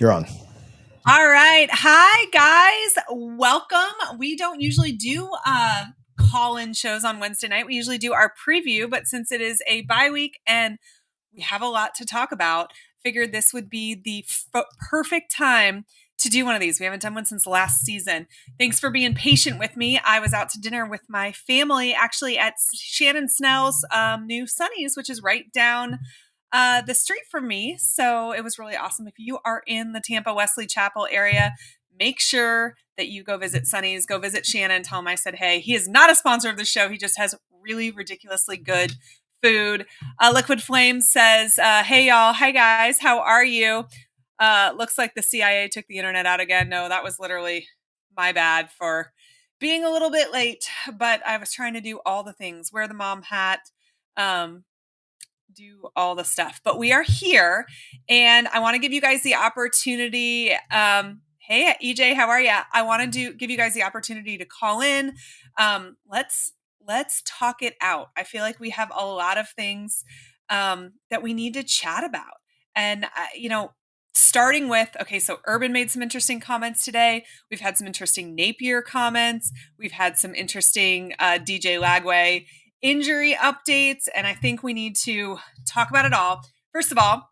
You're on. All right. Hi, guys. Welcome. We don't usually do call-in shows on Wednesday night. We usually do our preview, but since it is a bye week and we have a lot to talk about, figured this would be the perfect time to do one of these. We haven't done one since last season. Thanks for being patient with me. I was out to dinner with my family, actually at Shannon Snell's new Sonny's, which is right down the street from me. So it was really awesome. If you are in the Tampa Wesley Chapel area, make sure that you go visit Sonny's, go visit Shannon, tell him I said, hey, he is not a sponsor of the show. He just has really ridiculously good food. Liquid Flame says, hey, y'all. Hi, guys. How are you? Looks like the CIA took the internet out again. No, that was literally my bad for being a little bit late, but I was trying to do all the things, wear the mom hat, do all the stuff. But we are here, and I want to give you guys the opportunity. Hey, EJ, how are you? I want to give you guys the opportunity to call in. Let's talk it out. I feel like we have a lot of things that we need to chat about, and starting with, okay, so Urban made some interesting comments today. We've had some interesting Napier comments. We've had some interesting DJ Lagway injury updates, and I think we need to talk about it all. First of all,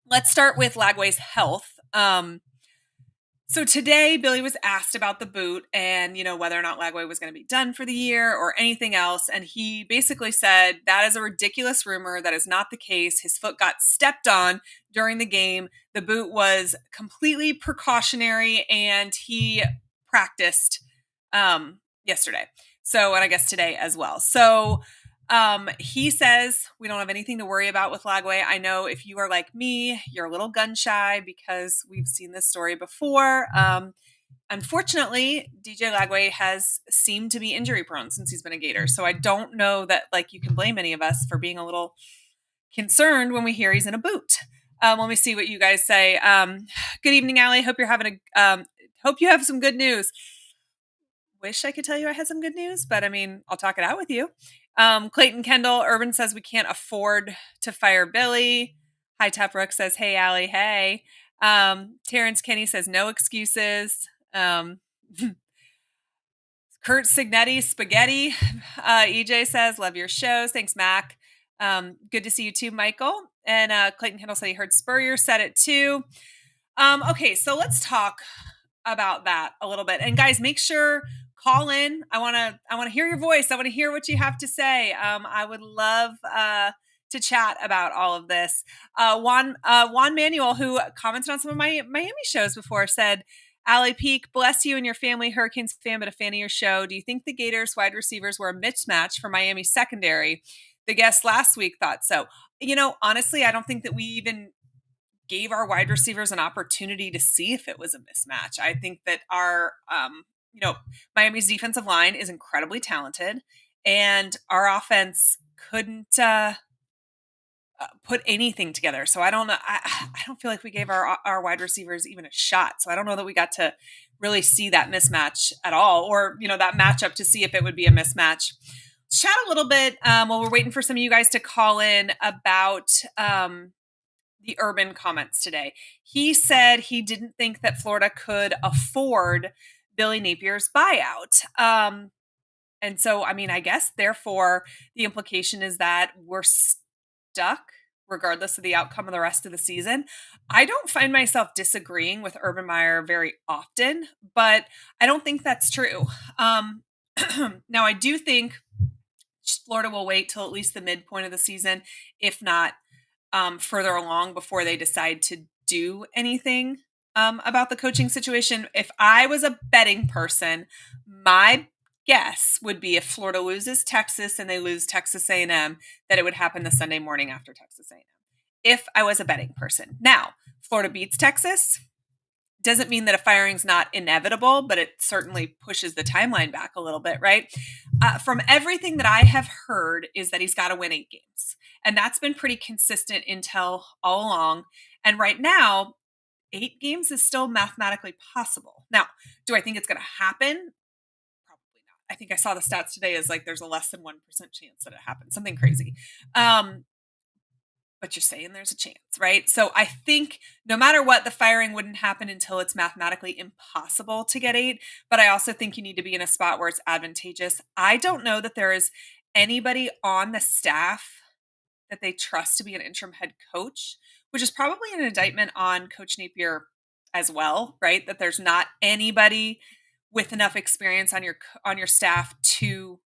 let's start with Lagway's health. So today, Billy was asked about the boot and, whether or not Lagway was going to be done for the year or anything else. And he basically said, that is a ridiculous rumor. That is not the case. His foot got stepped on during the game. The boot was completely precautionary, and he practiced yesterday. So, and I guess today as well. So he says we don't have anything to worry about with Lagway. I know if you are like me, you're a little gun shy because we've seen this story before. Unfortunately, DJ Lagway has seemed to be injury prone since he's been a Gator. So I don't know that you can blame any of us for being a little concerned when we hear he's in a boot. Let me see what you guys say. Good evening, Allie. Hope you're having hope you have some good news. Wish I could tell you I had some good news, but I'll talk it out with you. Clayton Kendall, Urban says we can't afford to fire Billy. Hi Top Rook says, hey, Allie, hey. Terrence Kenny says, no excuses. Kurt Signetti, spaghetti. EJ says, love your shows. Thanks, Mac. Good to see you too, Michael. And Clayton Kendall said he heard Spurrier said it too. Okay, so let's talk about that a little bit. And guys, make sure call in. I want to hear your voice. I want to hear what you have to say. I would love to chat about all of this. Juan Manuel, who commented on some of my Miami shows before, said, Allie Peak, bless you and your family, Hurricanes fan, but a fan of your show. Do you think the Gators wide receivers were a mismatch for Miami secondary? The guest last week thought so. Honestly, I don't think that we even gave our wide receivers an opportunity to see if it was a mismatch. I think that our, Miami's defensive line is incredibly talented, and our offense couldn't put anything together. So I don't know. I don't feel like we gave our wide receivers even a shot. So I don't know that we got to really see that mismatch at all, or, that matchup to see if it would be a mismatch. Let's chat a little bit while we're waiting for some of you guys to call in about the Urban comments today. He said he didn't think that Florida could afford Billy Napier's buyout. And so, I guess, therefore, the implication is that we're stuck regardless of the outcome of the rest of the season. I don't find myself disagreeing with Urban Meyer very often, but I don't think that's true. Now, I do think Florida will wait till at least the midpoint of the season, if not further along, before they decide to do anything about the coaching situation. If I was a betting person, my guess would be if Florida loses Texas and they lose Texas A&M, that it would happen the Sunday morning after Texas A&M. If I was a betting person. Now, Florida beats Texas. Doesn't mean that a firing's not inevitable, but it certainly pushes the timeline back a little bit, right? From everything that I have heard is that he's got to win 8 games. And that's been pretty consistent intel all along. And right now, 8 games is still mathematically possible. Now, do I think it's going to happen? Probably not. I think I saw the stats today as there's a less than 1% chance that it happens. Something crazy. but you're saying there's a chance, right? So I think no matter what, the firing wouldn't happen until it's mathematically impossible to get 8. But I also think you need to be in a spot where it's advantageous. I don't know that there is anybody on the staff that they trust to be an interim head coach, which is probably an indictment on Coach Napier as well, right? That there's not anybody with enough experience on your staff to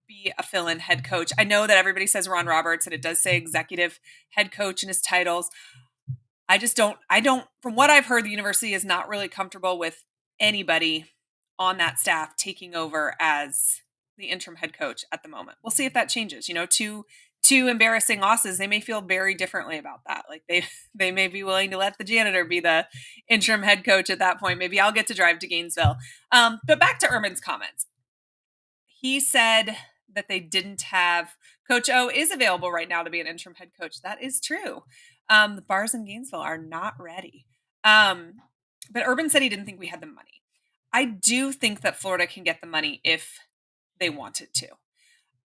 be a fill-in head coach. I know that everybody says Ron Roberts and it does say executive head coach in his titles. I don't, from what I've heard, the university is not really comfortable with anybody on that staff taking over as the interim head coach at the moment. We'll see if that changes. Two embarrassing losses, they may feel very differently about that. Like they may be willing to let the janitor be the interim head coach at that point. Maybe I'll get to drive to Gainesville. But back to Urban's comments. He said that they didn't have Coach O is available right now to be an interim head coach. That is true. The bars in Gainesville are not ready. But Urban said he didn't think we had the money. I do think that Florida can get the money if they wanted to.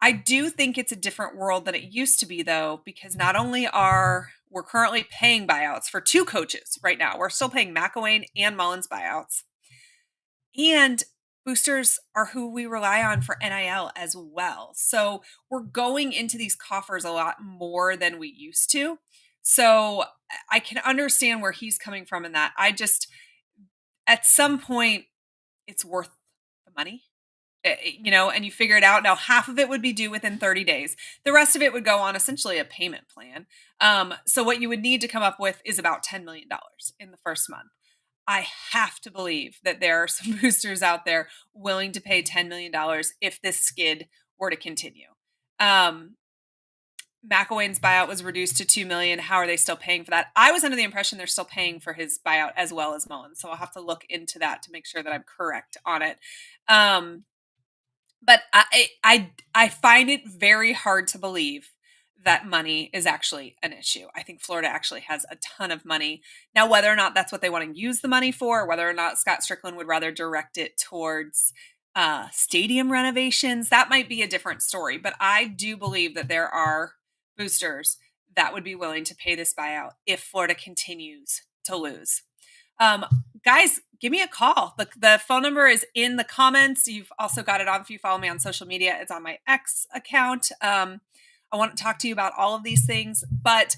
I do think it's a different world than it used to be, though, because not only we're currently paying buyouts for 2 coaches right now, we're still paying McElwain and Mullins buyouts. And boosters are who we rely on for NIL as well. So we're going into these coffers a lot more than we used to. So I can understand where he's coming from in that. At some point, it's worth the money, and you figure it out. Now, half of it would be due within 30 days. The rest of it would go on essentially a payment plan. So what you would need to come up with is about $10 million in the first month. I have to believe that there are some boosters out there willing to pay $10 million if this skid were to continue. McElwain's buyout was reduced to $2 million. How are they still paying for that? I was under the impression they're still paying for his buyout as well as Mullins. So I'll have to look into that to make sure that I'm correct on it. But I find it very hard to believe that money is actually an issue. I think Florida actually has a ton of money. Now, whether or not that's what they want to use the money for, or whether or not Scott Strickland would rather direct it towards stadium renovations, that might be a different story. But I do believe that there are boosters that would be willing to pay this buyout if Florida continues to lose. Guys, give me a call. The phone number is in the comments. You've also got it on if you follow me on social media. It's on my X account. I want to talk to you about all of these things, but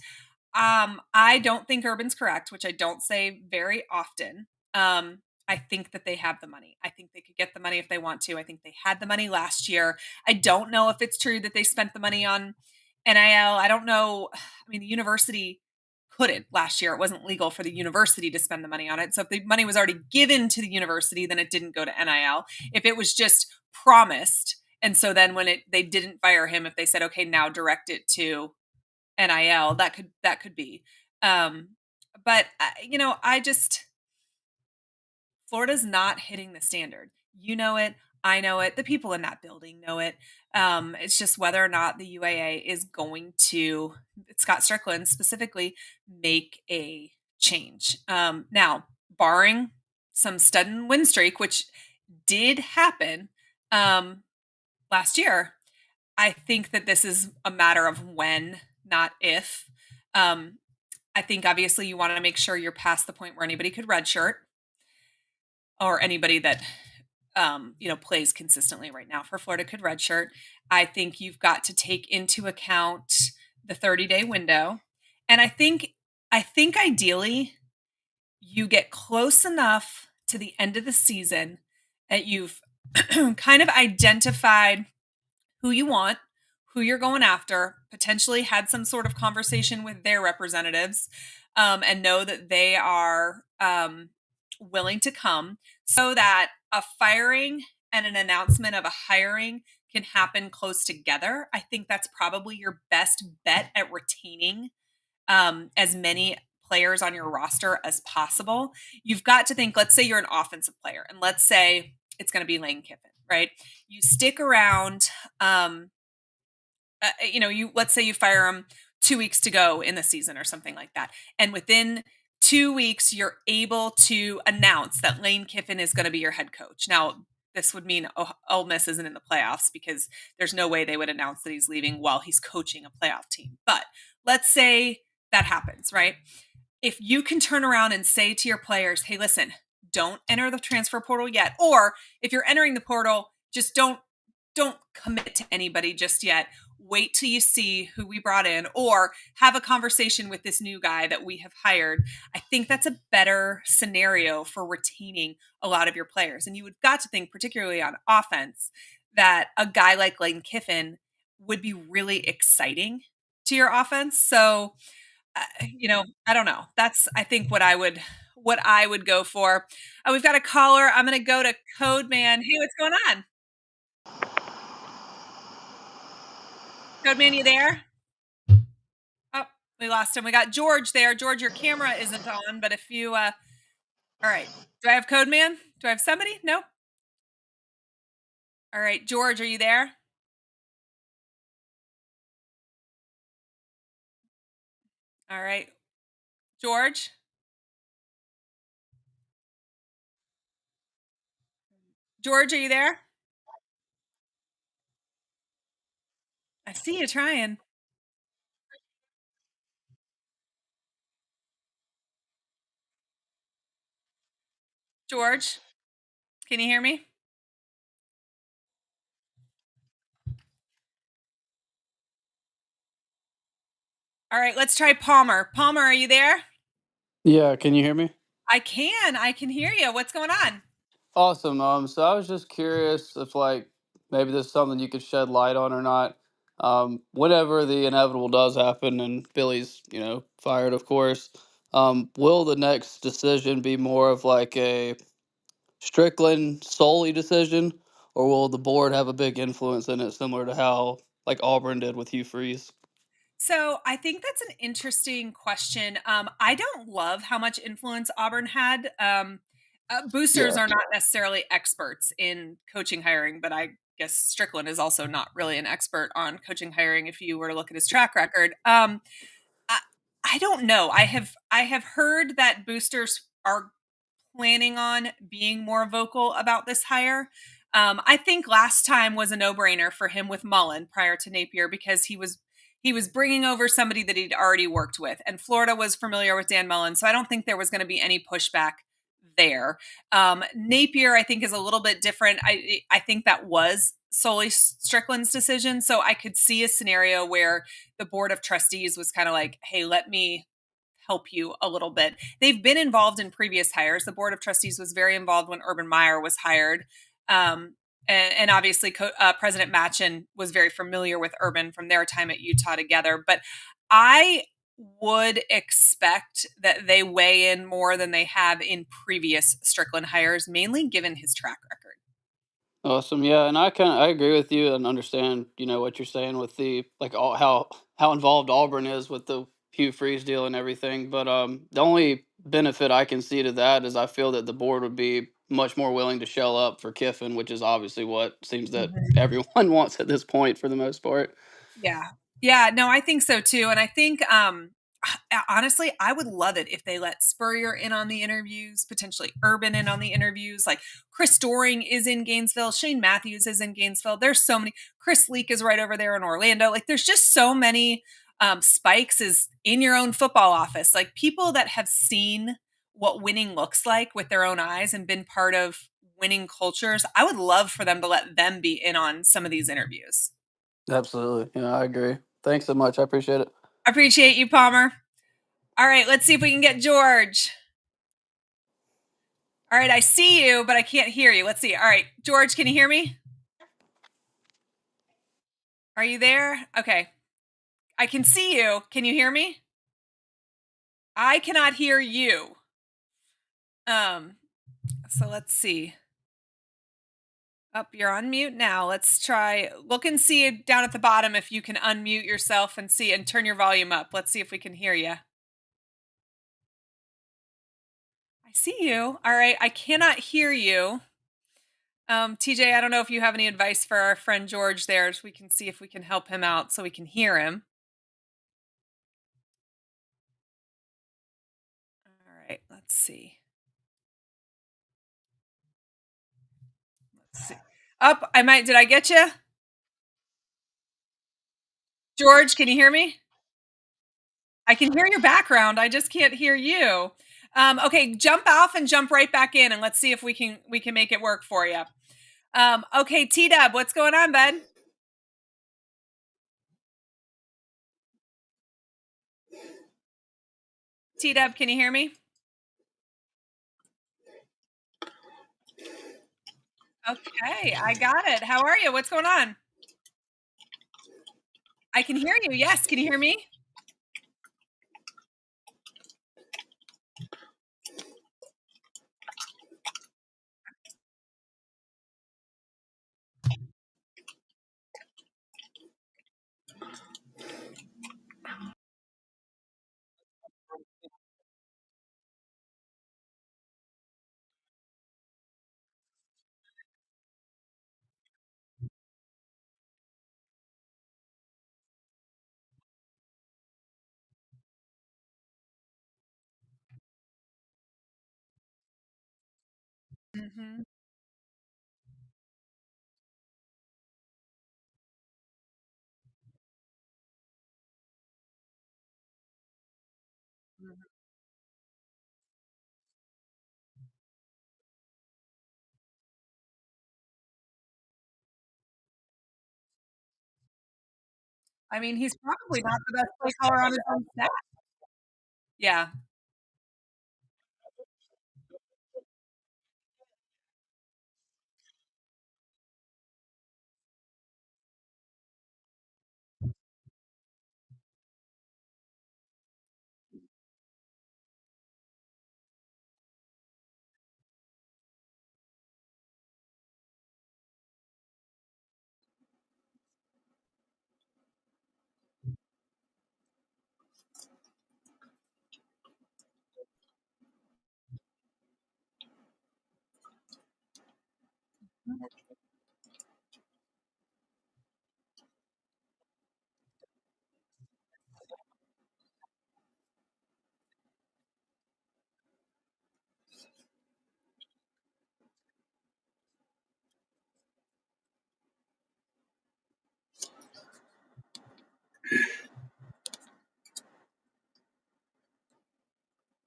I don't think Urban's correct, which I don't say very often. I think that they have the money. I think they could get the money if they want to. I think they had the money last year. I don't know if it's true that they spent the money on NIL. I don't know. I mean, the university couldn't last year. It wasn't legal for the university to spend the money on it. So if the money was already given to the university, then it didn't go to NIL. If it was just promised, and so then when they didn't fire him, if they said, okay, now direct it to NIL, that could be. But Florida's not hitting the standard. You know it. I know it. The people in that building know it. It's just whether or not the UAA is going to, Scott Strickland specifically, make a change. Now, barring some sudden win streak, which did happen last year, I think that this is a matter of when, not if. I think obviously you want to make sure you're past the point where anybody could redshirt, or anybody that plays consistently right now for Florida could redshirt. I think you've got to take into account the 30-day window. And I think ideally you get close enough to the end of the season that you've kind of identified who you want, who you're going after, potentially had some sort of conversation with their representatives, and know that they are willing to come, so that a firing and an announcement of a hiring can happen close together. I think that's probably your best bet at retaining as many players on your roster as possible. You've got to think, let's say you're an offensive player, and let's say it's going to be Lane Kiffin, right? You stick around, let's say you fire him 2 weeks to go in the season or something like that. And within 2 weeks, you're able to announce that Lane Kiffin is going to be your head coach. Now, this would mean Ole Miss isn't in the playoffs, because there's no way they would announce that he's leaving while he's coaching a playoff team. But let's say that happens, right? If you can turn around and say to your players, "Hey, listen, don't enter the transfer portal yet," or if you're entering the portal, just don't commit to anybody just yet. Wait till you see who we brought in or have a conversation with this new guy that we have hired. I think that's a better scenario for retaining a lot of your players. And you would got to think, particularly on offense, that a guy like Lane Kiffin would be really exciting to your offense. So, I don't know. That's I think what I would go for. We've got a caller. I'm going to go to Code Man. Hey, what's going on? Code Man, you there? Oh, we lost him. We got George there. George, your camera isn't on, but if you all right. Do I have Code Man? Do I have somebody? No. All right, George, are you there? All right. George? George, are you there? I see you trying. George, can you hear me? All right, let's try Palmer. Palmer, are you there? Yeah, can you hear me? I can. I can hear you. What's going on? Awesome. So I was just curious if maybe this is something you could shed light on or not. Whenever the inevitable does happen and Billy's, fired, of course, will the next decision be more of like a Strickland solely decision, or will the board have a big influence in it, similar to how like Auburn did with Hugh Freeze? So I think that's an interesting question. I don't love how much influence Auburn had. Boosters Yeah. are not necessarily experts in coaching hiring, but I guess Strickland is also not really an expert on coaching hiring if you were to look at his track record. I, I don't know. I have heard that boosters are planning on being more vocal about this hire. I think last time was a no-brainer for him with Mullen prior to Napier because he was bringing over somebody that he'd already worked with, and Florida was familiar with Dan Mullen, so I don't think there was going to be any pushback there. Napier, I think, is a little bit different. I think that was solely Strickland's decision, so I could see a scenario where the board of trustees was kind of like, "Hey, let me help you a little bit." They've been involved in previous hires. The board of trustees was very involved when Urban Meyer was hired. And obviously, President Machen was very familiar with Urban from their time at Utah together. But I would expect that they weigh in more than they have in previous Strickland hires, mainly given his track record. Awesome. Yeah, and I agree with you and understand, what you're saying with the like all how involved Auburn is with the Hugh Freeze deal and everything. But the only benefit I can see to that is I feel that the board would be much more willing to shell up for Kiffin, which is obviously what seems that Mhm. everyone wants at this point for the most part. Yeah. Yeah, no, I think so too. And I think honestly, I would love it if they let Spurrier in on the interviews, potentially Urban in on the interviews. Like Chris Doring is in Gainesville, Shane Matthews is in Gainesville. There's so many. Chris Leak is right over there in Orlando. Like there's just so many. Spikes is in your own football office. Like people that have seen what winning looks like with their own eyes and been part of winning cultures. I would love for them to let them be in on some of these interviews. Absolutely. Yeah, I agree. Thanks so much. I appreciate it. I appreciate you, Palmer. All right, let's see if we can get George. All right, I see you, but I can't hear you. Let's see. All right, George, can you hear me? Are you there? Okay. I can see you. Can you hear me? I cannot hear you. Um, so let's see. Up, you're on mute now. Let's try look and see down at the bottom if you can unmute yourself and see and turn your volume up. Let's see if we can hear you. I see you. All right, I cannot hear you. TJ, I don't know if you have any advice for our friend George there. So we can see if we can help him out so we can hear him. All right, let's see. Let's see. Up, I might. Did I get you, George? Can you hear me? I can hear your background. I just can't hear you. Okay, jump off and jump right back in, and let's see if we can make it work for you. Okay, T Dub, what's going on, bud? T Dub, can you hear me? Okay, I got it. How are you? What's going on? I can hear you. Yes, can you hear me? Mhm. Mhm. I mean, he's probably not the best play caller on his own staff. Yeah.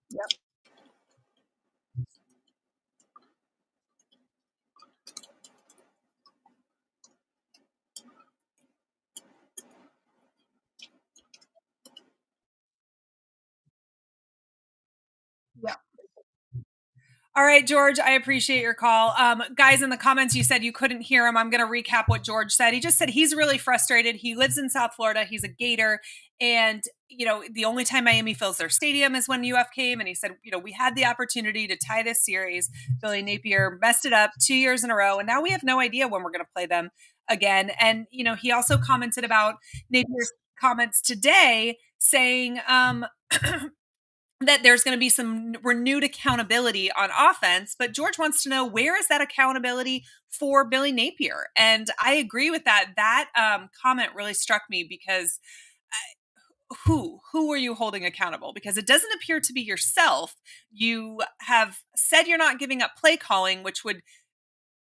Yeah. All right, George, I appreciate your call. Guys, in the comments, you said you couldn't hear him. I'm going to recap what George said. He just said he's really frustrated. He lives in South Florida. He's a Gator. And, the only time Miami fills their stadium is when UF came. And he said, we had the opportunity to tie this series. Billy Napier messed it up 2 years in a row. And now we have no idea when we're going to play them again. And, he also commented about Napier's comments today saying, that there's going to be some renewed accountability on offense. But George wants to know, where is that accountability for Billy Napier? And I agree with that. That comment really struck me because who are you holding accountable? Because it doesn't appear to be yourself. You have said you're not giving up play calling, which would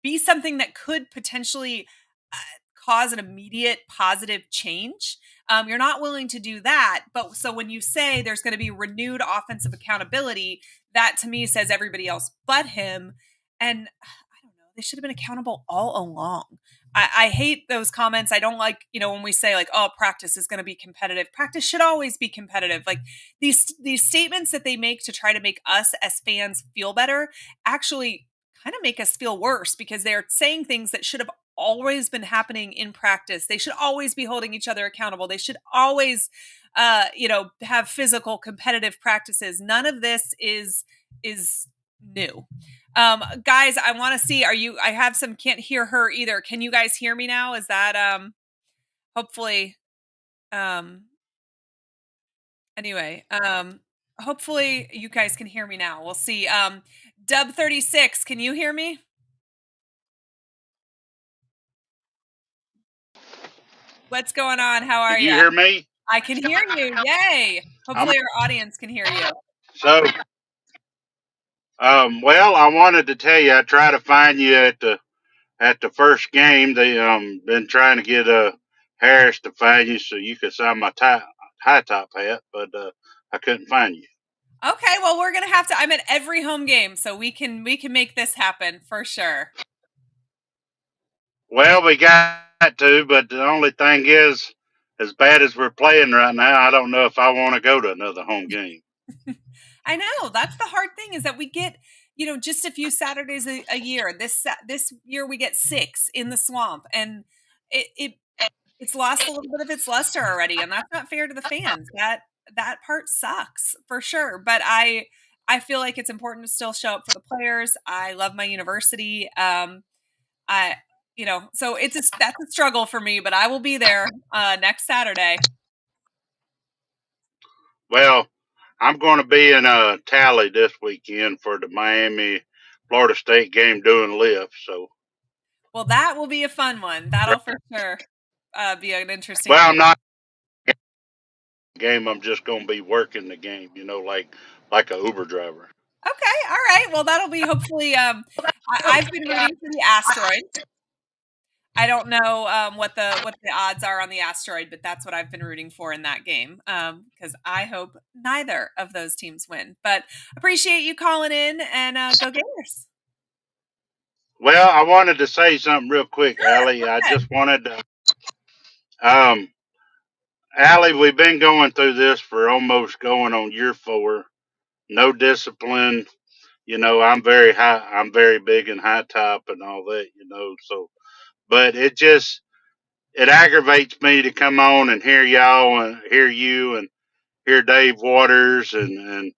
be something that could potentially uh, cause an immediate positive change. You're not willing to do that. But so when you say there's going to be renewed offensive accountability, that to me says everybody else but him. And I don't know, they should have been accountable all along. I hate those comments. I don't like, when we say like, oh, practice is going to be competitive. Practice should always be competitive. Like these statements that they make to try to make us as fans feel better actually kind of make us feel worse because they're saying things that should have always been happening in practice. They should always be holding each other accountable. They should always have physical competitive practices. None of this is new. Guys, I want to see, I have some can't hear her either. Can you guys hear me now? Is that hopefully um anyway, hopefully you guys can hear me now. We'll see. Dub 36, can you hear me? What's going on? How are Can you you? hear me? I can hear you. Yay. I'm Hopefully our audience can hear you. so well. I wanted to tell you I tried to find you at the first game. They been trying to get Harris to find you so you could sign my high top hat, but I couldn't find you. Okay, well, we're gonna have to. I'm at every home game, so we can make this happen for sure. Well, we got to, but the only thing is, as bad as we're playing right now, I don't know if I want to go to another home game. I know that's the hard thing is that we get just a few Saturdays a year. This year we get 6 in the swamp, and it's lost a little bit of its luster already, and that's not fair to the fans. That part sucks for sure. But I feel like it's important to still show up for the players. I love my university. I so that's a struggle for me, but I will be there next Saturday. Well, I'm going to be in a Tally this weekend for the Miami Florida State game doing lift. So, Well, that will be a fun one. That'll for sure be an interesting well, game. I'm not game. I'm just going to be working the game. Like a Uber driver. Okay, all right. Well, that'll be hopefully. I've been rooting for the asteroid. I don't know what the odds are on the asteroid, but that's what I've been rooting for in that game. Because I hope neither of those teams win. But appreciate you calling in and go Gators. Well, I wanted to say something real quick, Sure, go Allie. I ahead. just wanted to, um, Allie, we've been going through this for almost going on year 4. No discipline. I'm very big and high top and all that. So, but it aggravates me to come on and hear y'all and hear you and hear Dave Waters and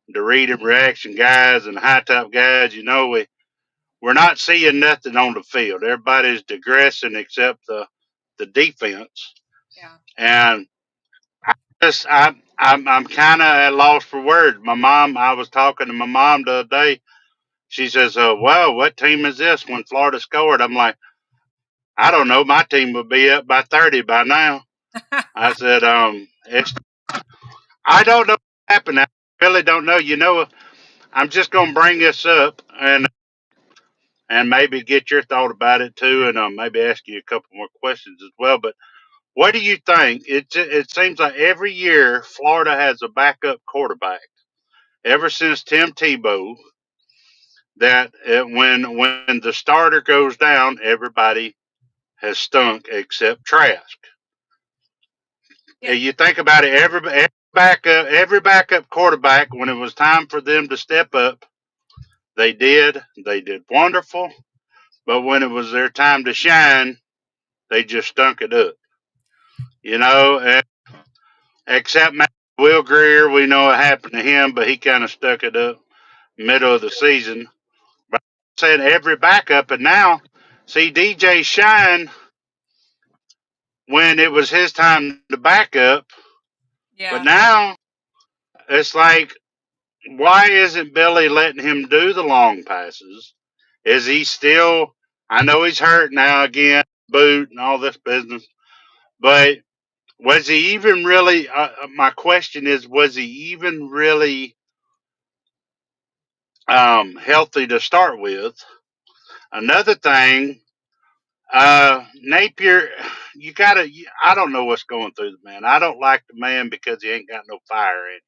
the read and reaction guys and high top guys. We're not seeing nothing on the field. Everybody's digressing except the defense. Yeah. And I'm kind of at loss for words. I was talking to my mom the other day. She says, "Well, what team is this?" When Florida scored, I'm like, "I don't know. My team would be up by 30 by now." I said, I don't know what happened. I really don't know. I'm just going to bring this up and maybe get your thought about it too, and maybe ask you a couple more questions as well. But what do you think? It seems like every year Florida has a backup quarterback. Ever since Tim Tebow, when the starter goes down, everybody has stunk except Trask. Yeah. You think about it, every backup quarterback, when it was time for them to step up, they did wonderful. But when it was their time to shine, they just stunk it up. And except Will Greer, we know what happened to him, but he kind of stuck it up middle of the season. But I'm saying every backup, and now see DJ shine when it was his time to back up, but Yeah. now it's like, why isn't Billy letting him do the long passes? Is he still? I know he's hurt now again, boot and all this business, but was he even really? My question is, was he even really healthy to start with? Another thing, Napier, you gotta. I don't know what's going through the man. I don't like the man because he ain't got no fire in him.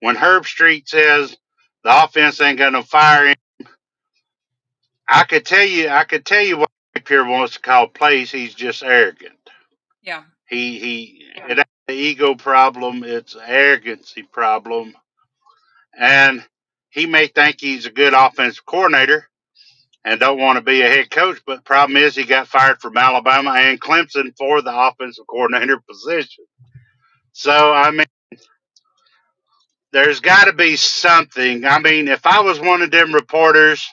When Herb Street says the offense ain't got no fire in, I could tell you what Napier wants to call plays. He's just arrogant. Yeah. It ain't the ego problem. It's an arrogancy problem, and he may think he's a good offensive coordinator and don't want to be a head coach. But the problem is he got fired from Alabama and Clemson for the offensive coordinator position. So I mean, there's got to be something. I mean, if I was one of them reporters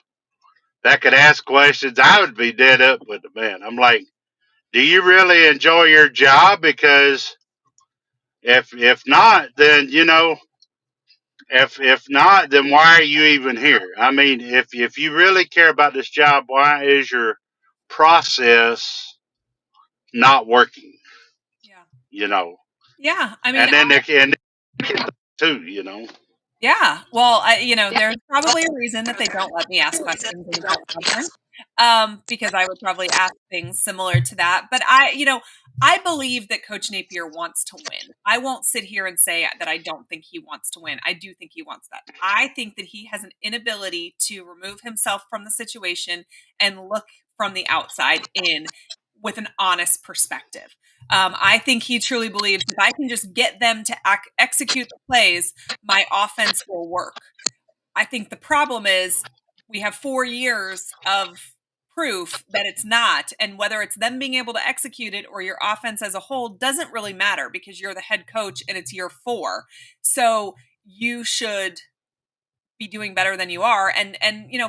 that could ask questions, I would be dead up with the man. I'm like, do you really enjoy your job? Because if not, then if not, then why are you even here? I mean, if you really care about this job, why is your process not working? Yeah. You know, Yeah. I mean, and then they can too. yeah. Well, there's probably a reason that they don't let me ask questions in the press conference, because I would probably ask things similar to that. But I believe that Coach Napier wants to win. I won't sit here and say that I don't think he wants to win. I do think he wants that. I think that he has an inability to remove himself from the situation and look from the outside in with an honest perspective. I think he truly believes if I can just get them to execute the plays, my offense will work. I think the problem is we have 4 years of proof that it's not, and whether it's them being able to execute it or your offense as a whole doesn't really matter because you're the head coach and it's year 4. So you should be doing better than you are, and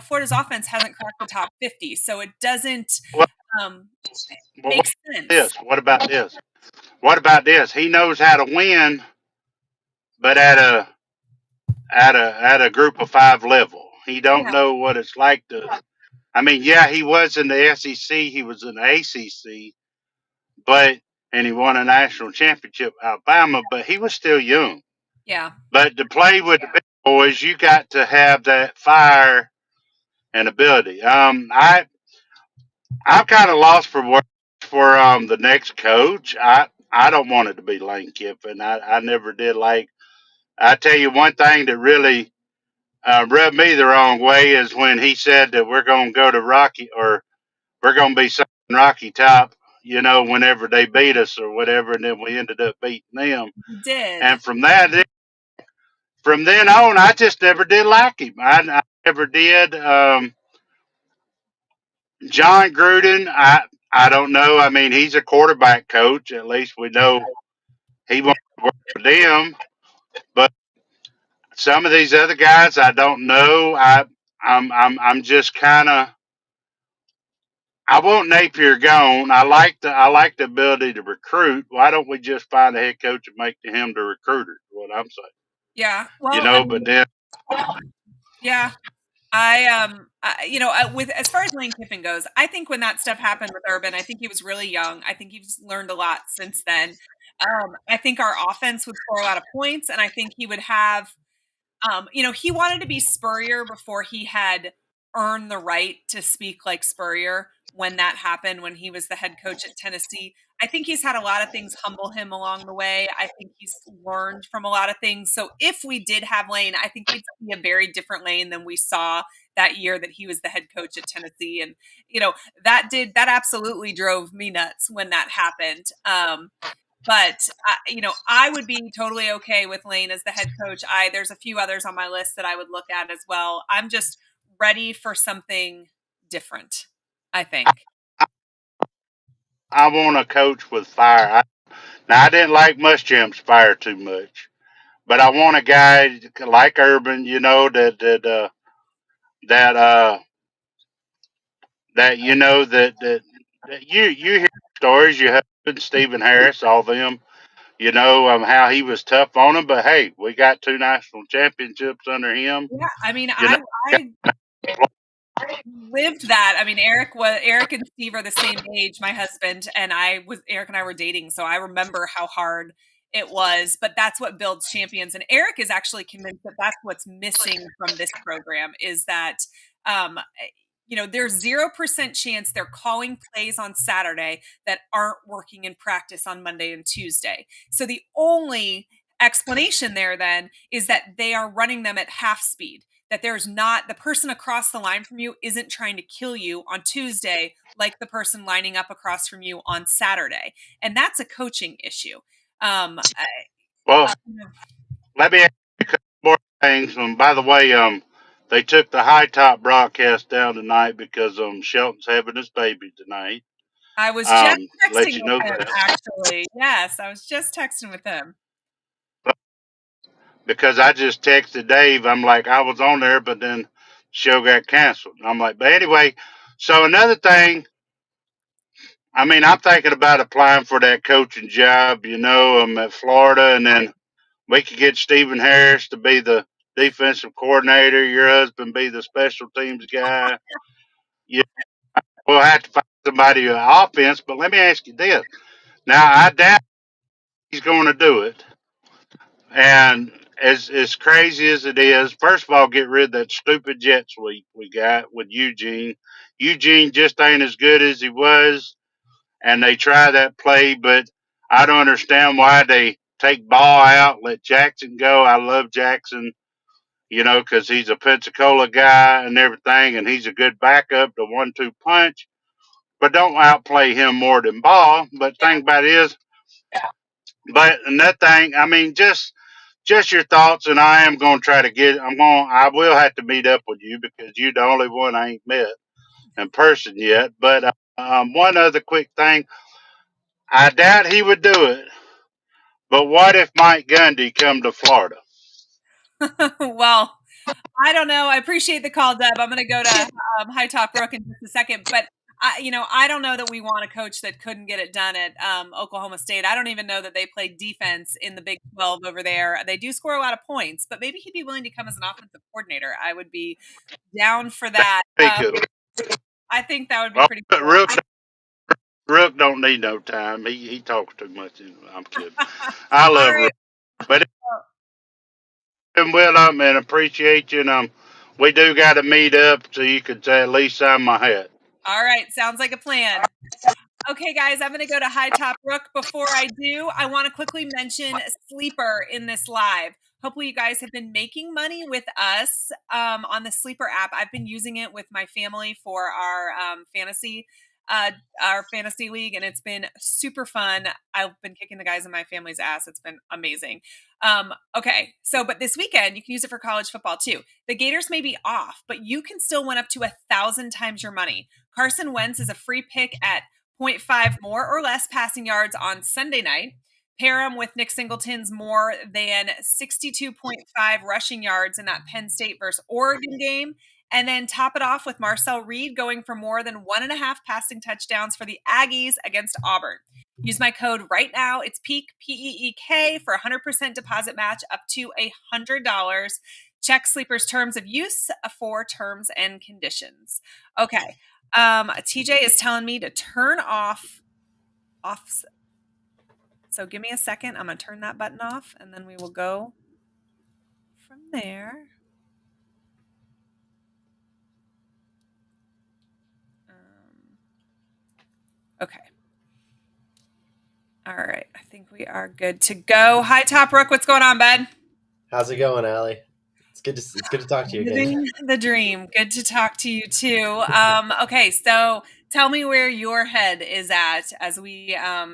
Florida's offense hasn't cracked the top 50, so it doesn't Well, um, well, make sense. what about this? What about this? He knows how to win, but at a group of 5 level. He don't Yeah, know what it's like to. I mean, yeah, he was in the SEC, he was in the ACC, but and he won a national championship Alabama, but he was still young. yeah, But to play with the big boys, you got to have that fire and ability. I'm kind of lost for words for the next coach. I don't want it to be Lane Kiffin. I never did like. I tell you one thing that really rubbed me the wrong way is when he said that we're going to go to Rocky or we're going to be something Rocky Top, whenever they beat us or whatever, and then we ended up beating them. he did. And from then on, I just never did like him. I never did. John Gruden, I don't know. I mean, he's a quarterback coach. At least we know he wants to work for them. But some of these other guys, I don't know. I'm just kind of. I want Napier gone. I like the ability to recruit. Why don't we just find a head coach and make him the recruiter? Is what I'm saying. Yeah. Well, I But mean, then yeah. With as far as Lane Kiffin goes, I think when that stuff happened with Urban, I think he was really young. I think he's learned a lot since then. I think our offense would score a lot of points, and I think he would have he wanted to be Spurrier before he had earned the right to speak like Spurrier when that happened, when he was the head coach at Tennessee. I think he's had a lot of things humble him along the way. I think he's learned from a lot of things. So if we did have Lane, I think we'd see a very different Lane than we saw that year that he was the head coach at Tennessee. And, that absolutely drove me nuts when that happened. But I would be totally okay with Lane as the head coach. There's a few others on my list that I would look at as well. I'm just ready for something different, I think. I want a coach with fire. Now I didn't like Muschamp's fire too much, but I want a guy like Urban, that that you hear stories. Your husband Stephen Harris, all them, how he was tough on them. But hey, we got 2 national championships under him. Yeah, I mean, You know, I lived that. I mean, Eric and Steve are the same age, my husband, and Eric and I were dating, so I remember how hard it was, but that's what builds champions. And Eric is actually convinced that that's what's missing from this program is that um there's 0% chance they're calling plays on Saturday that aren't working in practice on Monday and Tuesday. So the only explanation there then is that they are running them at half speed, that there's not the person across the line from you isn't trying to kill you on Tuesday like the person lining up across from you on Saturday. And that's a coaching issue. Um, well, let me ask you a couple more things. By the way, they took the high top broadcast down tonight because Shelton's having his baby tonight. I was just Let texting you with know him, that actually. Yes, I was just texting with him. because I just texted Dave. I'm like, I was on there, but then show got canceled. I'm like, but anyway. So another thing, I mean, I'm thinking about applying for that coaching job. I'm at Florida, and then we could get Stephen Harris to be the defensive coordinator. Your husband be the special teams guy. Yeah, we'll have to find somebody on offense. But let me ask you this: now, I doubt he's going to do it. And as crazy as it is, first of all, get rid of that stupid jet sweep we got with Eugene. Eugene just ain't as good as he was. and they try that play, but I don't understand why they take ball out, let Jackson go. I love Jackson, because he's a Pensacola guy and everything, and he's a good backup to 1-2 punch. But don't outplay him more than Ball. But thing about it is, but another thing, I mean, just your thoughts, and I am going to try to get. I will have to meet up with you because you're the only one I ain't met in person yet. But one other quick thing, I doubt he would do it. But what if Mike Gundy come to Florida? Well, I don't know. I appreciate the call, Deb. I'm going to go to High Top Brook in just a second, but I don't know that we want a coach that couldn't get it done at Oklahoma State. I don't even know that they play defense in the Big 12 over there. They do score a lot of points, but maybe he'd be willing to come as an offensive coordinator. I would be down for that. He could. I think that would be pretty cool. Rook don't need no time. He talks too much. I'm kidding. I love right. Rook, but well, man, appreciate you. And we do got to meet up so you could at least sign my hat. All right, sounds like a plan. Okay, guys, I'm going to go to High Top Brook. Before I do, I want to quickly mention Sleeper in this live. Hopefully, you guys have been making money with us on the Sleeper app. I've been using it with my family for our fantasy league, and it's been super fun. I've been kicking the guys in my family's ass. It's been amazing. Okay, but this weekend you can use it for college football too. The Gators may be off, but you can still win up to 1,000 times your money. Carson Wentz is a free pick at 0.5 more or less passing yards on Sunday night. Pair him with Nick Singleton's more than 62.5 rushing yards in that Penn State versus Oregon game. And then top it off with Marcel Reed going for more than 1.5 passing touchdowns for the Aggies against Auburn. Use my code right now. It's PEEK, PEEK, for 100% deposit match up to $100. Check Sleeper's terms of use for terms and conditions. Okay. TJ is telling me to turn off. So give me a second. I'm going to turn that button off, and then we will go from there. Okay. All right. I think we are good to go. Hi, Top Rook. What's going on, bud? How's it going, Allie? It's good to talk to you again. Living the dream. Good to talk to you too. Okay, so tell me where your head is at as we. I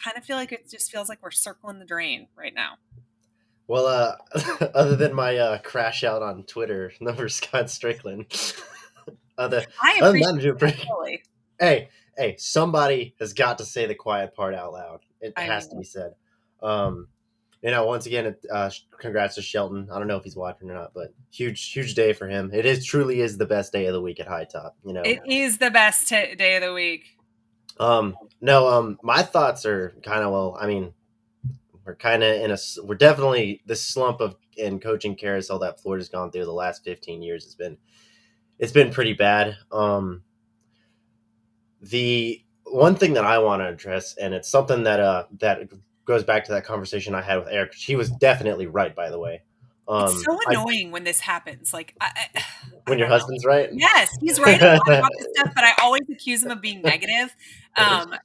kind of feel like it just feels like we're circling the drain right now. Well, other than my crash out on Twitter, number Scott Strickland. I appreciate that. Hey, somebody has got to say the quiet part out loud. It has to be said. Once again, congrats to Shelton. I don't know if he's watching or not, but huge day for him. It truly is the best day of the week at High Top. It is the best day of the week. My thoughts are kind of, we're definitely the slump in coaching carousel that Florida's gone through the last 15 years. It's been pretty bad. The one thing that I want to address, and it's something that goes back to that conversation I had with Eric. She was definitely right, by the way. It's so annoying when this happens. Like when your husband's right. Yes, he's right a lot about this stuff, but I always accuse him of being negative.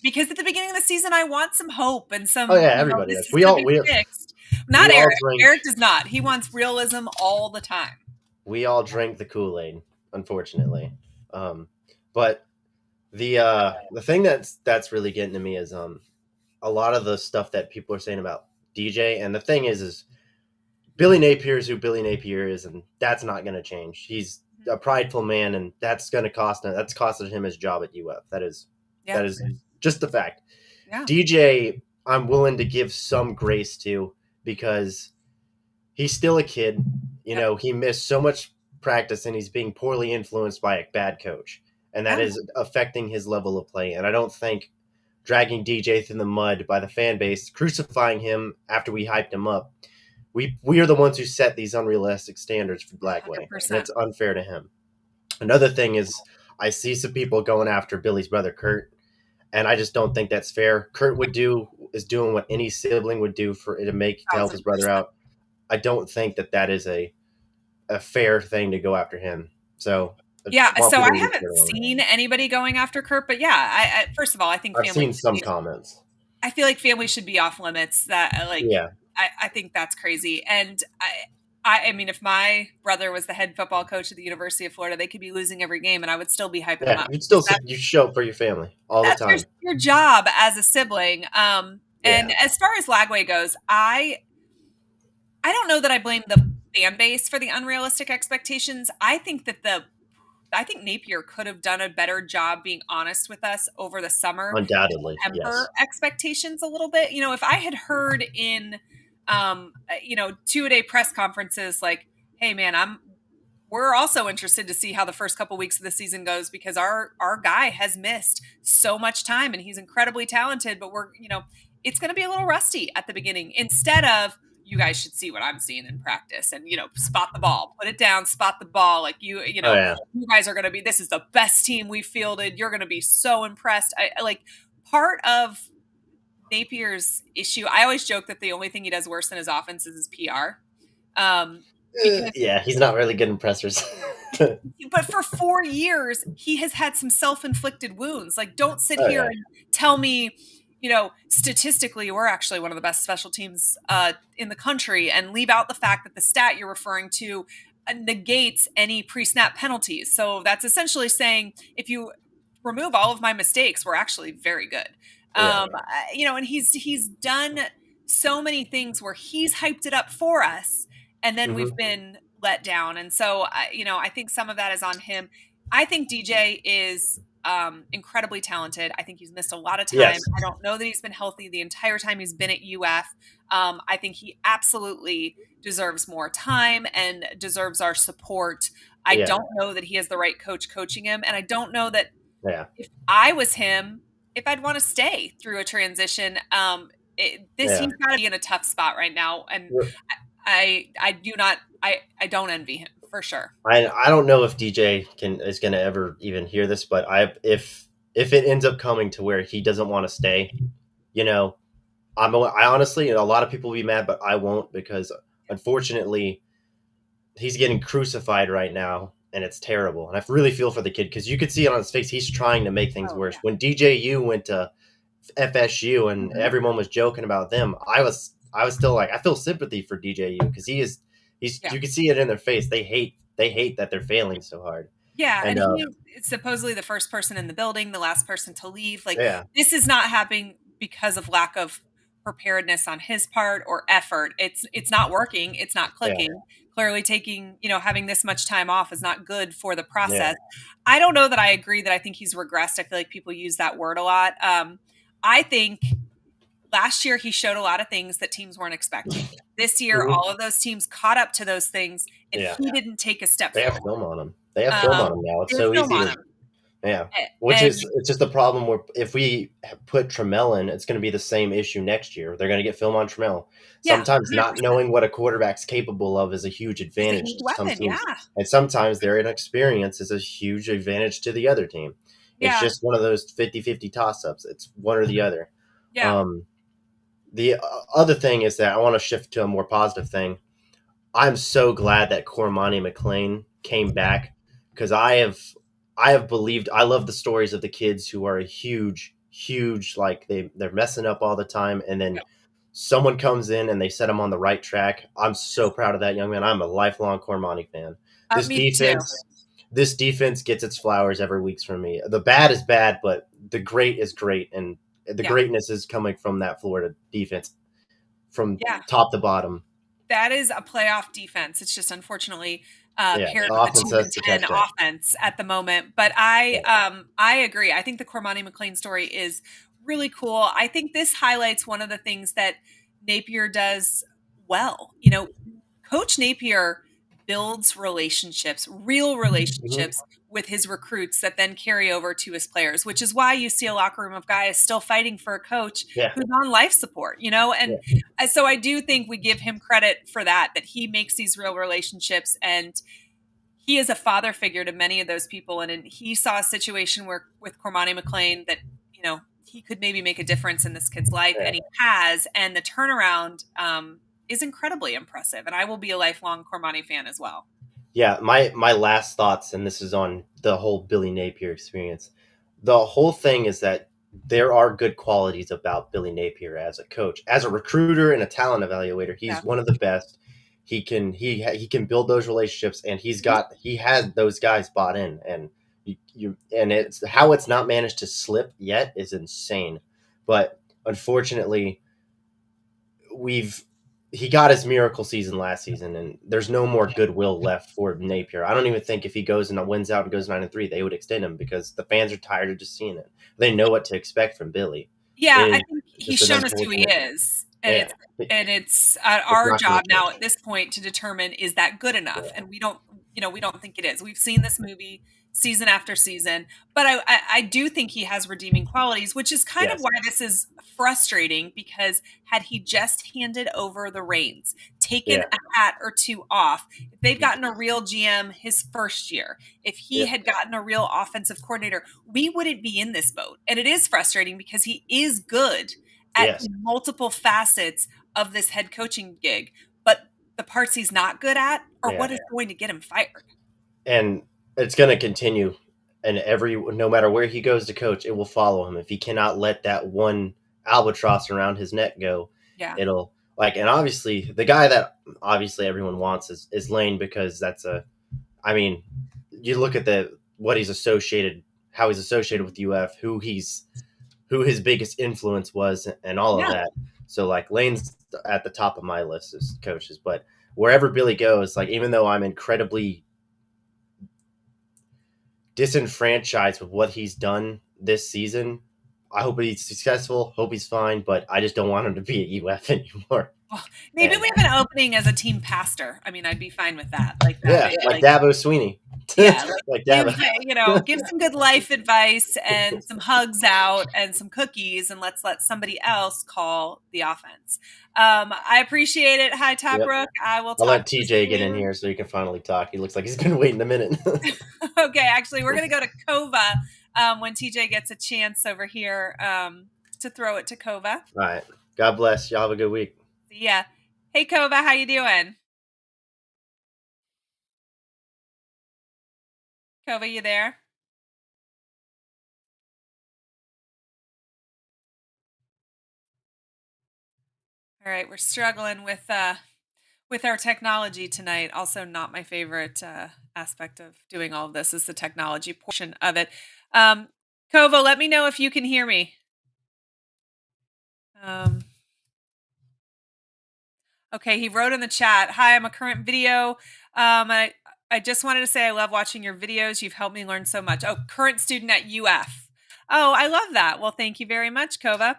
Because at the beginning of the season, I want some hope and some. Oh yeah, everybody does. We fixed. Not Eric. Eric does not. He wants realism all the time. We all drink the Kool-Aid, unfortunately. But the thing that's really getting to me is a lot of the stuff that people are saying about DJ, and the thing is Billy Napier is who Billy Napier is, and that's not going to change. He's a prideful man, and that's going to cost him. That's costed him his job at UF. That is just the fact. Yeah. DJ, I'm willing to give some grace to because he's still a kid. He missed so much practice, and he's being poorly influenced by a bad coach, and that is affecting his level of play. And I don't think dragging DJ through the mud by the fan base, crucifying him after we hyped him up. We are the ones who set these unrealistic standards for Lagway, and it's unfair to him. Another thing is I see some people going after Billy's brother Kurt, and I just don't think that's fair. Kurt is doing what any sibling would do to help his brother out. I don't think that is a fair thing to go after him. So Yeah, want so I people to be haven't critical on it. seen anybody going after Kurt, but yeah, first of all, I think I've family seen should some be, comments. I feel like family should be off limits. That Yeah, I think that's crazy. And I mean, if my brother was the head football coach at the University of Florida, they could be losing every game, and I would still be hyping them yeah. up. You'd still That, you show up for your family all the that's time. your job as a sibling. And Yeah, as far as Lagway goes, I don't know that I blame the fan base for the unrealistic expectations. I think Napier could have done a better job being honest with us over the summer to undoubtedly, temper yes. expectations a little bit. If I had heard in, two-a-day press conferences like, "Hey, man, we're also interested to see how the first couple weeks of the season goes because our guy has missed so much time and he's incredibly talented, but it's going to be a little rusty at the beginning." Instead of, "You guys should see what I'm seeing in practice and spot the ball, put it down, spot the ball, like Oh yeah, you guys are going to be, this is the best team we fielded, you're going to be so impressed." I like part of Napier's issue. I always joke that the only thing he does worse than his offense is his PR. Because yeah. He's not really good in pressers. but for 4 years he has had some self-inflicted wounds. Like, don't sit Oh here yeah, and tell me, statistically we're actually one of the best special teams in the country, and leave out the fact that the stat you're referring to negates any pre-snap penalties. So that's essentially saying, if you remove all of my mistakes, we're actually very good. yeah. And he's done so many things where he's hyped it up for us, and then we've Hmm. been let down. And so, I think some of that is on him. I think DJ is incredibly talented. I think he's missed a lot of time. Yes, I don't know that he's been healthy the entire time he's been at UF. I think he absolutely deserves more time and deserves our support. I yeah, don't know that he has the right coach coaching him. And I don't know that yeah, if I was him, if I'd want to stay through a transition. yeah. He's got to be in a tough spot right now. And I do not, I don't envy him for sure. I don't know if DJ is going to ever even hear this, but if it ends up coming to where he doesn't want to stay, you know, I honestly, a lot of people will be mad, but I won't, because unfortunately he's getting crucified right now and it's terrible. And I really feel for the kid because you could see it on his face. He's trying to make things Oh worse. yeah. When DJU went to FSU and Mhm. everyone was joking about them, I was still like, I feel sympathy for DJU because he's Yeah. you can see it in their face. They hate that they're failing so hard. Yeah, And and he's supposedly the first person in the building, the last person to leave. Like, yeah, this is not happening because of lack of preparedness on his part or effort. It's not working. It's not yeah, clicking. Clearly taking, having this much time off is not good for the yeah. process. I don't know that I agree that I think he's regressed. I feel like people use that word a lot. I think last year he showed a lot of things that teams weren't expecting. This year, Mhm. all of those teams caught up to those things, and Yeah. he didn't take a step They have forward. film on him. They have film on him now. It's There's so film easy on to him. yeah. A- Which And is it's just the problem where if we put Trammell in, it's going to be the same issue next year. They're going to get film on Trammell. yeah, Sometimes not 100%. knowing what a quarterback's capable of is a huge He's a advantage huge to some weapon. teams, Yeah. and sometimes their inexperience is a huge advantage to the other team. It's Yeah. just one of those 50-50 toss-ups. It's one or the other. Yeah. Um, the other thing is that I want to shift to a more positive thing. I'm so glad that Cormani McLean came back because I have believed I love the stories of the kids who are a huge like they're messing up all the time and then Yeah. someone comes in and they set them on the right track. I'm so proud of that young man. I'm a lifelong Cormani fan. This Me too. this defense gets its flowers every week from me. The bad is bad, but the great is great, and the Yeah. greatness is coming from that Florida defense from Yeah. top to bottom. That is a playoff defense. It's just unfortunately Yeah, paired the with a offense has to 2-10 catch up. offense at the moment. But Yeah. I agree. I think the Cormani McLean story is really cool. I think this highlights one of the things that Napier does well. Coach Napier builds relationships, real Mhm. relationships with his recruits that then carry over to his players, which is why you see a locker room of guys still fighting for a coach Yeah. who's on life support, and so I do think we give him credit for that he makes these real relationships, and he is a father figure to many of those people. And he saw a situation where with Cormani McLean that, he could maybe make a difference in this kid's life, Yeah. and he has, and the turnaround is incredibly impressive. And I will be a lifelong Cormani fan as well. Yeah, my last thoughts, and this is on the whole Billy Napier experience. The whole thing is that there are good qualities about Billy Napier as a coach, as a recruiter and a talent evaluator. He's Yeah. one of the best. He can build those relationships, and Mhm. he has those guys bought in, and and it's how it's not managed to slip yet is insane. But unfortunately, we've he got his miracle season last season, and there's no more goodwill left for Napier. I don't even think if he goes and wins out and goes 9-3, they would extend him because the fans are tired of just seeing it. They know what to expect from Billy. Yeah, It I is think he's just an shown us who he unfortunate. is, and Yeah, it's it's our not going job to now change. at this point to determine, is that good enough? Yeah, And we don't think it is. We've seen this movie season after season, but I do think he has redeeming qualities, which is kind of yes, why this is frustrating, because had he just handed over the reins, taken yeah, a hat or two off, if they'd gotten a real GM his first year, if he yeah, had gotten a real offensive coordinator, we wouldn't be in this boat. And it is frustrating because he is good at yes, multiple facets of this head coaching gig, but the parts he's not good at are yeah. what is going to get him fired. And it's going to continue. And no matter where he goes to coach, it will follow him. If he cannot let that one albatross around his neck go, Yeah. it'll and obviously the guy that obviously everyone wants is Lane, because I mean, you look at how he's associated with UF, who his biggest influence was, and all of Yeah. that. So Lane's at the top of my list as coaches, but wherever Billy goes, even though I'm incredibly disenfranchised with what he's done this season, I hope he's successful, hope he's fine, but I just don't want him to be at UF anymore. Well, maybe And we have an opening as a team pastor. I mean, I'd be fine with that. Like that yeah, way, like like, Dabo Sweeney. yeah, like Like give, Dabo. give some good life advice and some hugs out and some cookies, and let's let somebody else call the offense. I appreciate it. Hi, Top Yep. Rook. I will I'll talk let to you TJ get in soon. here so he can finally talk. He looks like he's been waiting a minute. Okay, actually, we're going to go to Kova when TJ gets a chance over here to throw it to Kova. All right. God bless. Y'all have a good week. See ya. Hey, Kova, how you doing? Kova, you there? All right, we're struggling with our technology tonight. Also, not my favorite aspect of doing all of this is the technology portion of it. Kova, let me know if you can hear me. Okay, he wrote in the chat, "Hi, I'm a current video. I just wanted to say I love watching your videos. You've helped me learn so much." Oh, current student at UF. Oh, I love that. Well, thank you very much, Kova.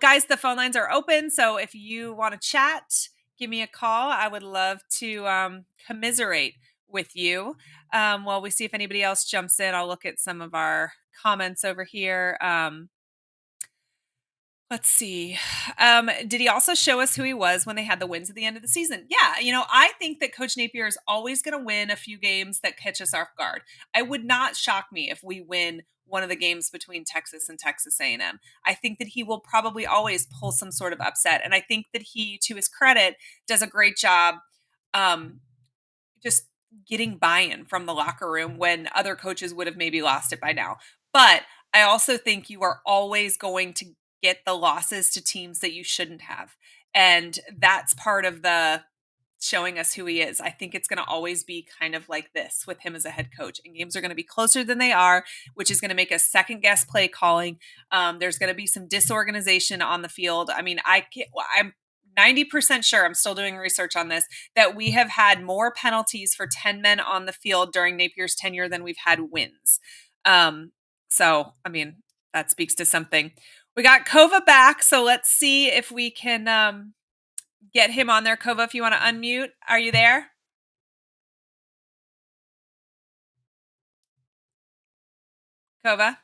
Guys, the phone lines are open, so if you want to chat, give me a call. I would love to commiserate with you. While we see if anybody else jumps in, I'll look at some of our comments over here. Let's see. Did he also show us who he was when they had the wins at the end of the season? Yeah, I think that Coach Napier is always going to win a few games that catch us off guard. I would not shock me if we win one of the games between Texas and Texas A&M. I think that he will probably always pull some sort of upset, and I think that he, to his credit, does a great job um, just getting buy-in from the locker room when other coaches would have maybe lost it by now. But I also think you are always going to get the losses to teams that you shouldn't have. And that's part of the showing us who he is. I think it's going to always be kind of like this with him as a head coach. And games are going to be closer than they are, which is going to make us second guess play calling. There's going to be some disorganization on the field. I mean, I'm 90% sure, I'm still doing research on this, that we have had more penalties for 10 men on the field during Napier's tenure than we've had wins. So, I mean, that speaks to something. We got Kova back, so let's see if we can get him on there. Kova, if you want to unmute, are you there? Kova?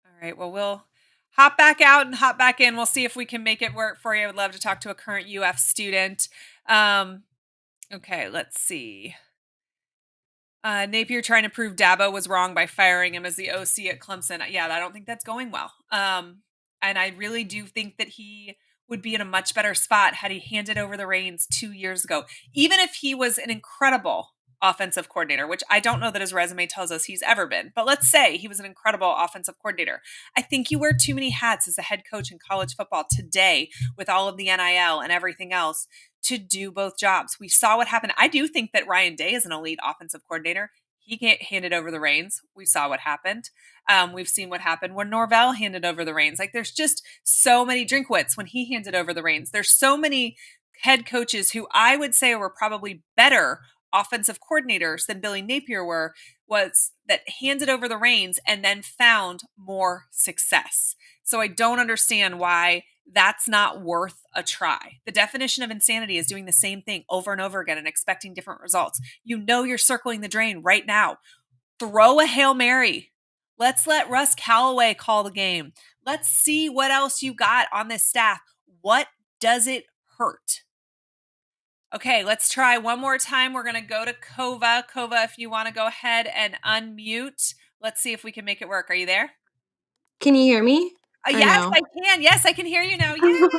All right, well, we'll hop back out and hop back in. We'll see if we can make it work for you. I would love to talk to a current UF student. Okay, let's see. Napier trying to prove Dabo was wrong by firing him as the OC at Clemson. Yeah, I don't think that's going well. And I really do think that he would be in a much better spot had he handed over the reins 2 years ago. Even if he was an incredible offensive coordinator, which I don't know that his resume tells us he's ever been, but let's say he was an incredible offensive coordinator. I think you wear too many hats as a head coach in college football today with all of the NIL and everything else to do both jobs. We saw what happened. I do think that Ryan Day is an elite offensive coordinator. He can't handed over the reins. We saw what happened. We've seen what happened when Norvell handed over the reins. Like, there's just so many Drinkwitz when he handed over the reins. There's so many head coaches who I would say were probably better offensive coordinators than Billy Napier was that handed over the reins and then found more success. So I don't understand why that's not worth a try. The definition of insanity is doing the same thing over and over again and expecting different results. You know you're circling the drain right now. Throw a Hail Mary. Let's let Russ Callaway call the game. Let's see what else you got on this staff. What does it hurt? Okay, let's try one more time. We're going to go to Kova. Kova, if you want to go ahead and unmute, let's see if we can make it work. Are you there? Can you hear me? Yes, No? I can. Yes, I can hear you now. Yay!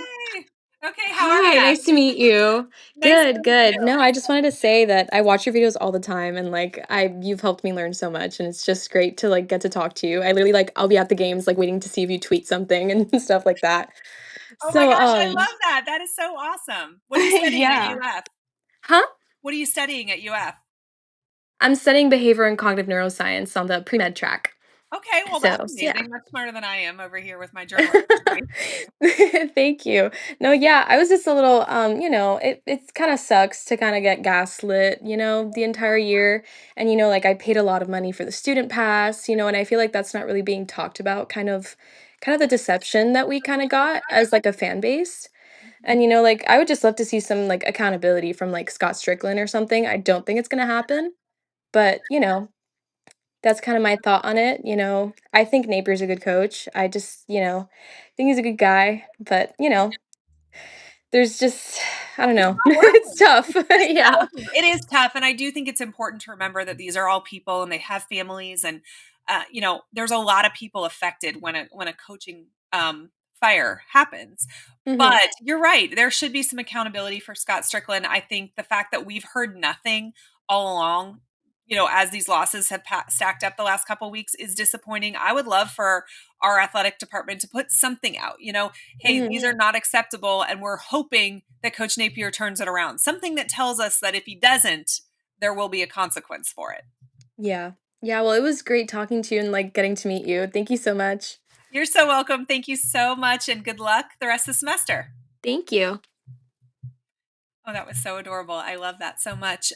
Okay, how are Hi, you? nice to meet you. Nice to Good, meet good. you. No, I just wanted to say that I watch your videos all the time and you've helped me learn so much and it's just great to get to talk to you. I literally I'll be at the games waiting to see if you tweet something and stuff like that. Oh my So gosh, I love that. That is so awesome. What are you studying at yeah. UF? Huh? What are you studying at UF? I'm studying behavior and cognitive neuroscience on the pre-med track. Okay, well, that's Yeah. amazing. Much smarter than I am over here with my journalism degree. Thank you. No, yeah, I was just a little it kind of sucks to kind of get gaslit, the entire year. And I paid a lot of money for the student pass, and I feel like that's not really being talked about, kind of the deception that we kind of got as a fan base. And I would just love to see some accountability from Scott Strickland or something. I don't think it's going to happen, but that's kind of my thought on it. I think Napier's a good coach. I just, think he's a good guy, but there's just, I don't know. Not It's working. tough. It's not Yeah. working. It is tough. And I do think it's important to remember that these are all people and they have families. And, there's a lot of people affected when a coaching fire happens. Hmm. But you're right. There should be some accountability for Scott Strickland. I think the fact that we've heard nothing all along, as these losses have stacked up the last couple of weeks is disappointing. I would love for our athletic department to put something out, hey, Hmm. these are not acceptable. And we're hoping that Coach Napier turns it around. Something that tells us that if he doesn't, there will be a consequence for it. Yeah. Yeah. Well, it was great talking to you and getting to meet you. Thank you so much. You're so welcome. Thank you so much. And good luck the rest of the semester. Thank you. Oh, that was so adorable. I love that so much.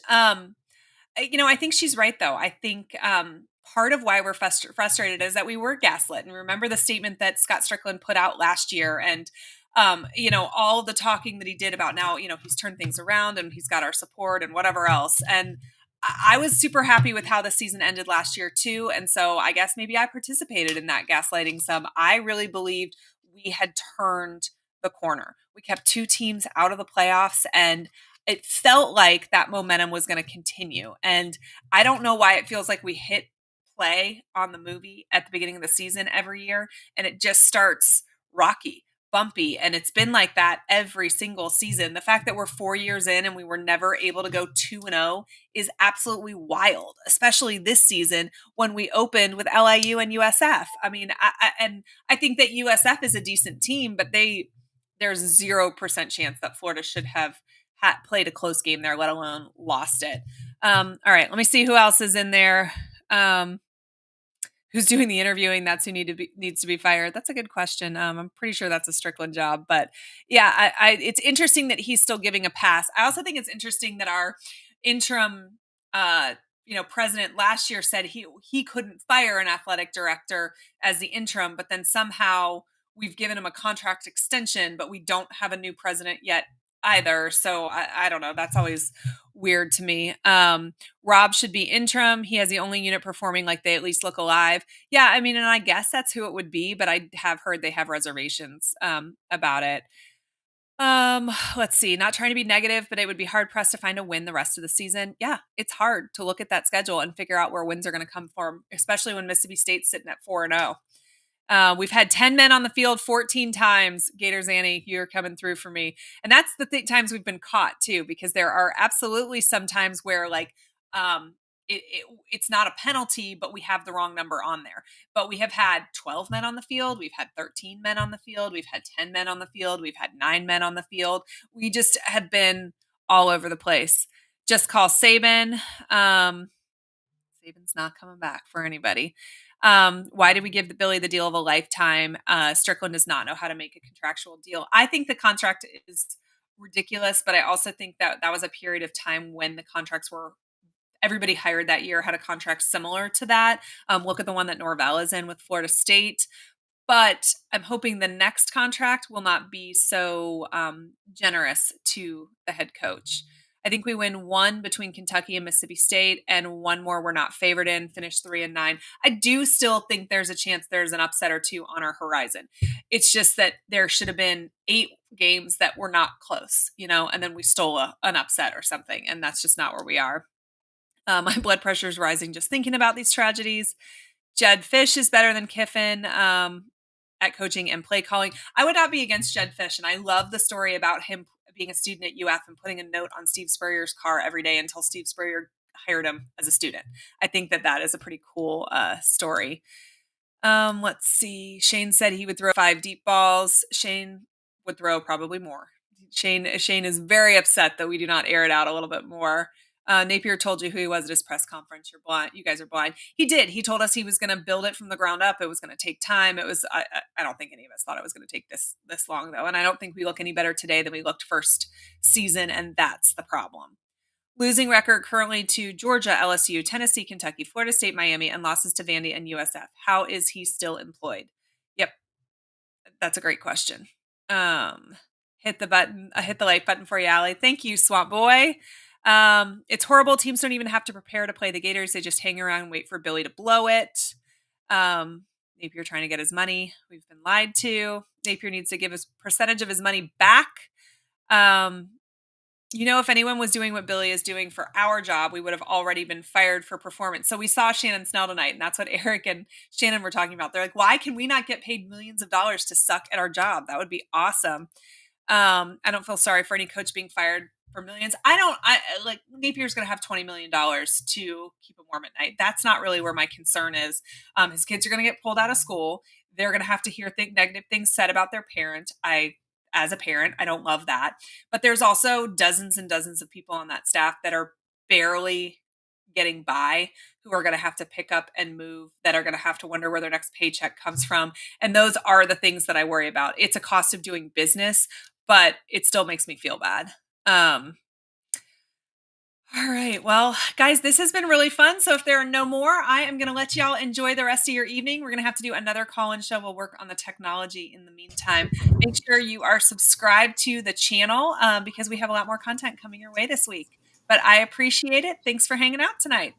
I think she's right, though. I think part of why we're frustrated is that we were gaslit. And remember the statement that Scott Strickland put out last year and, all the talking that he did about now, he's turned things around and he's got our support and whatever else. And I was super happy with how the season ended last year, too. And so I guess maybe I participated in that gaslighting some. I really believed we had turned the corner. We kept two teams out of the playoffs and it felt like that momentum was going to continue. And I don't know why it feels like we hit play on the movie at the beginning of the season every year and it just starts rocky, bumpy. And it's been like that every single season. The fact that we're 4 years in and we were never able to go 2-0 is absolutely wild, especially this season when we opened with LIU and USF. I mean, I think that USF is a decent team, but there's 0% chance that Florida should have played a close game there, let alone lost it. All right, let me see who else is in there. Who's doing the interviewing? That's who needs to be fired. That's a good question. I'm pretty sure that's a Strickland job, but yeah, it's interesting that he's still giving a pass. I also think it's interesting that our interim, president last year said he couldn't fire an athletic director as the interim, but then somehow we've given him a contract extension, but we don't have a new president yet either. So I don't know. That's always weird to me. Rob should be interim. He has the only unit performing like they at least look alive. Yeah, I mean, and I guess that's who it would be, but I have heard they have reservations about it. Let's see, not trying to be negative, but it would be hard pressed to find a win the rest of the season. Yeah, it's hard to look at that schedule and figure out where wins are going to come from, especially when Mississippi State's sitting at 4-0. We've had 10 men on the field 14 times. Gators Annie, you're coming through for me. And that's the times we've been caught too, because there are absolutely some times where like it's not a penalty, but we have the wrong number on there. But we have had 12 men on the field. We've had 13 men on the field. We've had 10 men on the field. We've had 9 men on the field. We just have been all over the place. Just call Saban. Saban's not coming back for anybody. Why did we give Billy the deal of a lifetime? Strickland does not know how to make a contractual deal. I think the contract is ridiculous, but I also think that that was a period of time when the contracts were everybody hired that year had a contract similar to that. Look at the one that Norvell is in with Florida State. But I'm hoping the next contract will not be so generous to the head coach. I think we win one between Kentucky and Mississippi State, and one more we're not favored in, finish 3-9. I do still think there's a chance there's an upset or two on our horizon. It's just that there should have been 8 games that were not close, and then we stole an upset or something, and that's just not where we are. My blood pressure is rising just thinking about these tragedies. Jed Fish is better than Kiffin at coaching and play calling. I would not be against Jed Fish, and I love the story about him being a student at UF and putting a note on Steve Spurrier's car every day until Steve Spurrier hired him as a student. I think that is a pretty cool story. Let's see. Shane said he would throw 5 deep balls. Shane would throw probably more. Shane is very upset that we do not air it out a little bit more. Napier told you who he was at his press conference. You're blind. You guys are blind. He did. He told us he was going to build it from the ground up. It was going to take time. I don't think any of us thought it was going to take this long though. And I don't think we look any better today than we looked first season. And that's the problem. Losing record currently to Georgia, LSU, Tennessee, Kentucky, Florida State, Miami, and losses to Vandy and USF. How is he still employed? Yep. That's a great question. Hit the like button for you, Allie. Thank you, Swamp Boy. It's horrible. Teams don't even have to prepare to play the Gators. They just hang around and wait for Billy to blow it. Napier trying to get his money. We've been lied to. Napier needs to give a percentage of his money back. If anyone was doing what Billy is doing for our job, we would have already been fired for performance. So we saw Shannon Snell tonight, and that's what Eric and Shannon were talking about. They're like, why can we not get paid millions of dollars to suck at our job? That would be awesome. I don't feel sorry for any coach being fired for millions. Napier's going to have $20 million to keep him warm at night. That's not really where my concern is. His kids are going to get pulled out of school. They're going to have to hear negative things said about their parent. As a parent, I don't love that. But there's also dozens and dozens of people on that staff that are barely getting by, who are going to have to pick up and move, that are going to have to wonder where their next paycheck comes from. And those are the things that I worry about. It's a cost of doing business, but it still makes me feel bad. All right. Well, guys, this has been really fun. So if there are no more, I am going to let y'all enjoy the rest of your evening. We're going to have to do another call-in show. We'll work on the technology in the meantime. Make sure you are subscribed to the channel because we have a lot more content coming your way this week. But I appreciate it. Thanks for hanging out tonight.